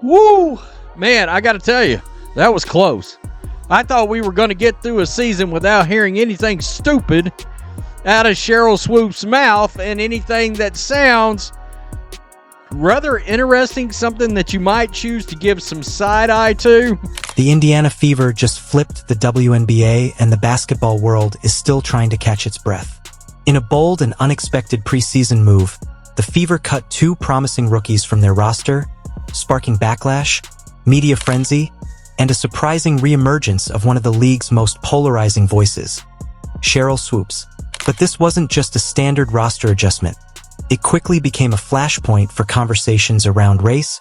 Woo! Man, I got to tell you, that was close. I thought we were going to get through a season without hearing anything stupid out of Sheryl Swoopes' mouth and anything that sounds rather interesting, something that you might choose to give some side-eye to. The Indiana Fever just flipped the WNBA, and the basketball world is still trying to catch its breath. In a bold and unexpected preseason move, the Fever cut 2 promising rookies from their roster, sparking backlash, media frenzy, and a surprising reemergence of one of the league's most polarizing voices, Sheryl Swoops. But this wasn't just a standard roster adjustment. It quickly became a flashpoint for conversations around race,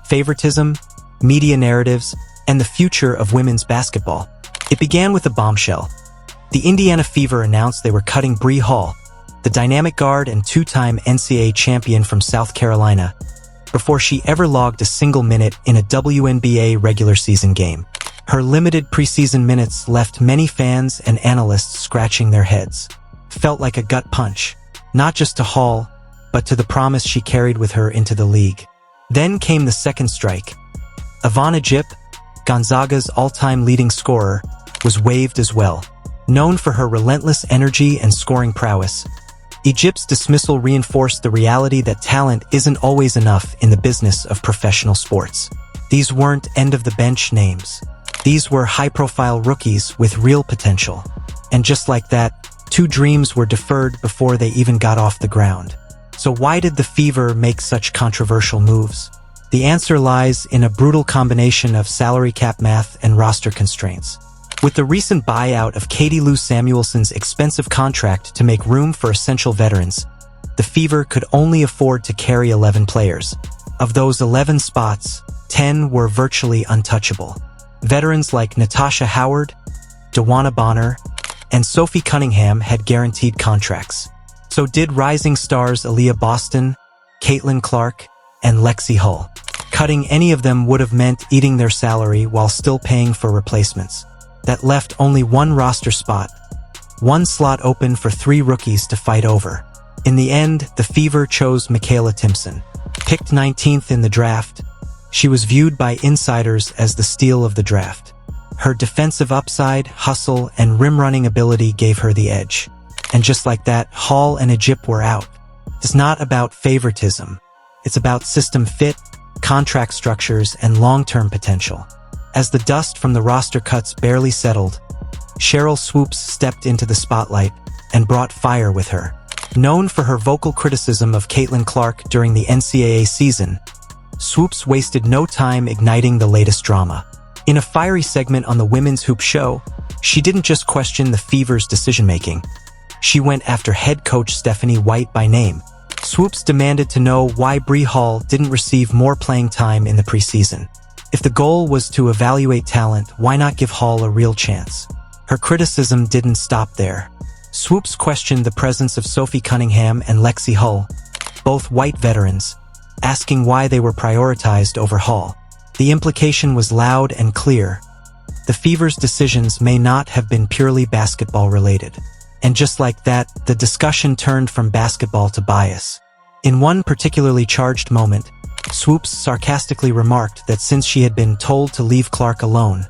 favoritism, media narratives, and the future of women's basketball. It began with a bombshell. The Indiana Fever announced they were cutting Brie Hall, the dynamic guard and 2-time NCAA champion from South Carolina, before she ever logged a single minute in a WNBA regular season game. Her limited preseason minutes left many fans and analysts scratching their heads. Felt like a gut punch, not just to Hall, but to the promise she carried with her into the league. Then came the second strike. Ivana Jip, Gonzaga's all-time leading scorer, was waived as well. Known for her relentless energy and scoring prowess, Egypt's dismissal reinforced the reality that talent isn't always enough in the business of professional sports. These weren't end-of-the-bench names. These were high-profile rookies with real potential. And just like that, 2 dreams were deferred before they even got off the ground. So why did the Fever make such controversial moves? The answer lies in a brutal combination of salary cap math and roster constraints. With the recent buyout of Katie Lou Samuelson's expensive contract to make room for essential veterans, the Fever could only afford to carry 11 players. Of those 11 spots, 10 were virtually untouchable. Veterans like Natasha Howard, DeWanna Bonner, and Sophie Cunningham had guaranteed contracts. So did rising stars Aaliyah Boston, Caitlin Clark, and Lexi Hull. Cutting any of them would have meant eating their salary while still paying for replacements. That left only 1 roster spot, 1 slot open for 3 rookies to fight over. In the end, the Fever chose Michaela Timpson. Picked 19th in the draft, she was viewed by insiders as the steal of the draft. Her defensive upside, hustle, and rim-running ability gave her the edge. And just like that, Hall and Egypt were out. It's not about favoritism. It's about system fit, contract structures, and long-term potential. As the dust from the roster cuts barely settled, Sheryl Swoopes stepped into the spotlight and brought fire with her. Known for her vocal criticism of Caitlin Clark during the NCAA season, Swoopes wasted no time igniting the latest drama. In a fiery segment on the Women's Hoop Show, she didn't just question the Fever's decision-making. She went after head coach Stephanie White by name. Swoopes demanded to know why Brie Hall didn't receive more playing time in the preseason. If the goal was to evaluate talent, why not give Hall a real chance? Her criticism didn't stop there. Swoopes questioned the presence of Sophie Cunningham and Lexi Hull, both white veterans, asking why they were prioritized over Hall. The implication was loud and clear. The Fever's decisions may not have been purely basketball-related. And just like that, the discussion turned from basketball to bias. In one particularly charged moment, Swoopes sarcastically remarked that since she had been told to leave Clark alone,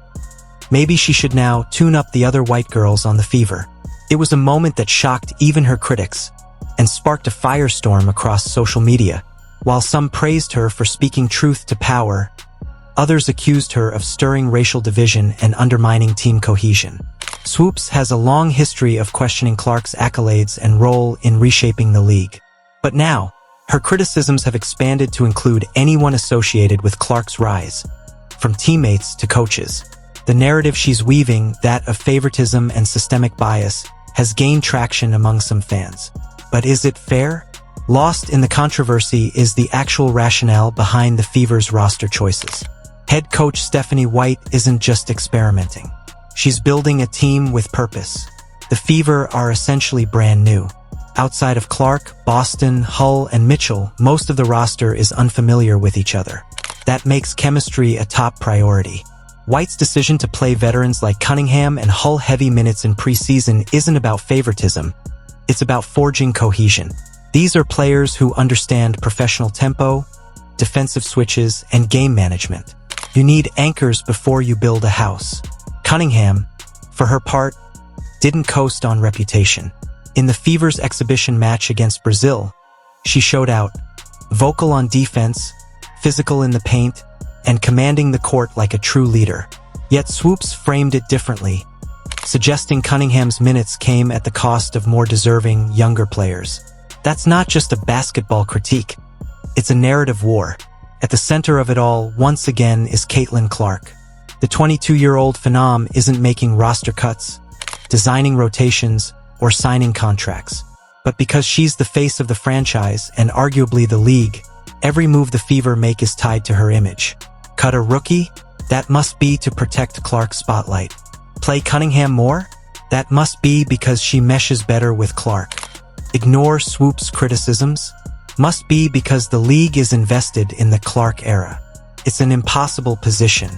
maybe she should now tune up the other white girls on the Fever. It was a moment that shocked even her critics and sparked a firestorm across social media. While some praised her for speaking truth to power, others accused her of stirring racial division and undermining team cohesion. Swoopes has a long history of questioning Clark's accolades and role in reshaping the league. But now, her criticisms have expanded to include anyone associated with Clark's rise, from teammates to coaches. The narrative she's weaving, that of favoritism and systemic bias, has gained traction among some fans. But is it fair? Lost in the controversy is the actual rationale behind the Fever's roster choices. Head coach Stephanie White isn't just experimenting. She's building a team with purpose. The Fever are essentially brand new. Outside of Clark, Boston, Hull, and Mitchell, most of the roster is unfamiliar with each other. That makes chemistry a top priority. White's decision to play veterans like Cunningham and Hull heavy minutes in preseason isn't about favoritism. It's about forging cohesion. These are players who understand professional tempo, defensive switches, and game management. You need anchors before you build a house. Cunningham, for her part, didn't coast on reputation. In the Fever's exhibition match against Brazil, she showed out, vocal on defense, physical in the paint, and commanding the court like a true leader. Yet Swoops framed it differently, suggesting Cunningham's minutes came at the cost of more deserving, younger players. That's not just a basketball critique. It's a narrative war. At the center of it all, once again, is Caitlin Clark. The 22-year-old phenom isn't making roster cuts, designing rotations, or signing contracts. But because she's the face of the franchise and arguably the league, every move the Fever make is tied to her image. Cut a rookie? That must be to protect Clark's spotlight. Play Cunningham more? That must be because she meshes better with Clark. Ignore Swoops' criticisms? Must be because the league is invested in the Clark era. It's an impossible position.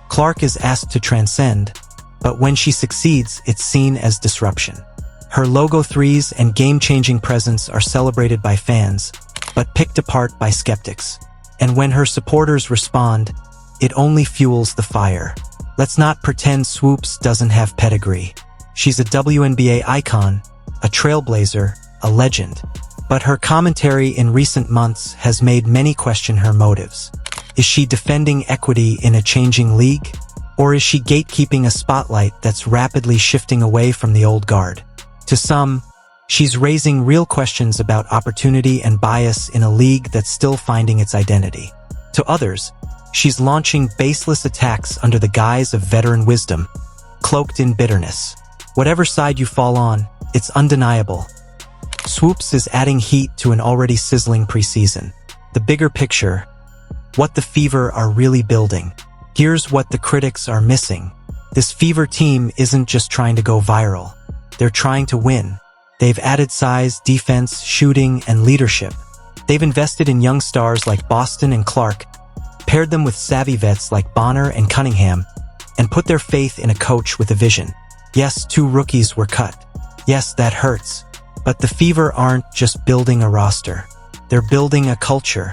Clark is asked to transcend, but when she succeeds, it's seen as disruption. Her logo threes and game-changing presence are celebrated by fans, but picked apart by skeptics. And when her supporters respond, it only fuels the fire. Let's not pretend Swoops doesn't have pedigree. She's a WNBA icon, a trailblazer, a legend. But her commentary in recent months has made many question her motives. Is she defending equity in a changing league? Or is she gatekeeping a spotlight that's rapidly shifting away from the old guard? To some, she's raising real questions about opportunity and bias in a league that's still finding its identity. To others, she's launching baseless attacks under the guise of veteran wisdom, cloaked in bitterness. Whatever side you fall on, it's undeniable. Swoops is adding heat to an already sizzling preseason. The bigger picture, what the Fever are really building. Here's what the critics are missing. This Fever team isn't just trying to go viral. They're trying to win. They've added size, defense, shooting, and leadership. They've invested in young stars like Boston and Clark, paired them with savvy vets like Bonner and Cunningham, and put their faith in a coach with a vision. Yes, 2 rookies were cut. Yes, that hurts. But the Fever aren't just building a roster. They're building a culture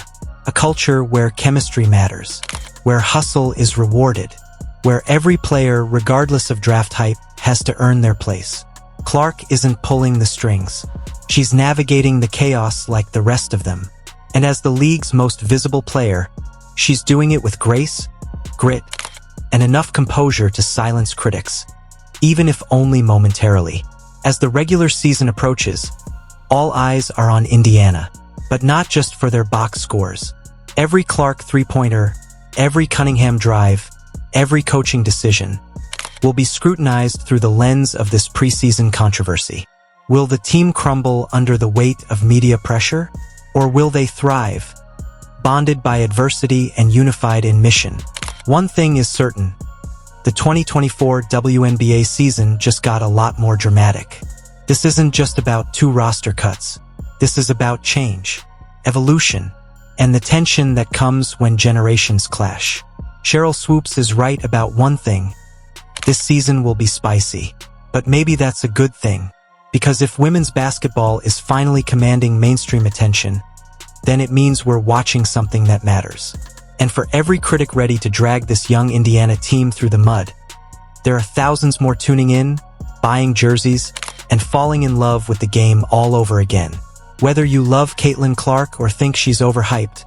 where chemistry matters, where hustle is rewarded, where every player, regardless of draft hype, has to earn their place. Clark isn't pulling the strings. She's navigating the chaos like the rest of them. And as the league's most visible player, she's doing it with grace, grit, and enough composure to silence critics, even if only momentarily. As the regular season approaches, all eyes are on Indiana, but not just for their box scores. Every Clark three-pointer, every Cunningham drive, every coaching decision will be scrutinized through the lens of this preseason controversy. Will the team crumble under the weight of media pressure, or will they thrive, bonded by adversity and unified in mission? One thing is certain. The 2024 WNBA season just got a lot more dramatic. This isn't just about 2 roster cuts. This is about change, evolution, and the tension that comes when generations clash. Sheryl Swoopes is right about one thing. This season will be spicy. But maybe that's a good thing. Because if women's basketball is finally commanding mainstream attention, then it means we're watching something that matters. And for every critic ready to drag this young Indiana team through the mud, there are thousands more tuning in, buying jerseys, and falling in love with the game all over again. Whether you love Caitlin Clark or think she's overhyped,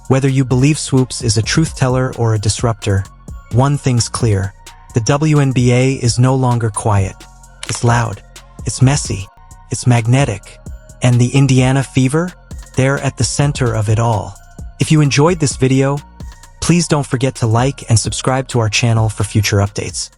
whether you believe Swoops is a truth teller or a disruptor, one thing's clear. The WNBA is no longer quiet. It's loud, it's messy, it's magnetic, and the Indiana Fever, they're at the center of it all. If you enjoyed this video, please don't forget to like and subscribe to our channel for future updates.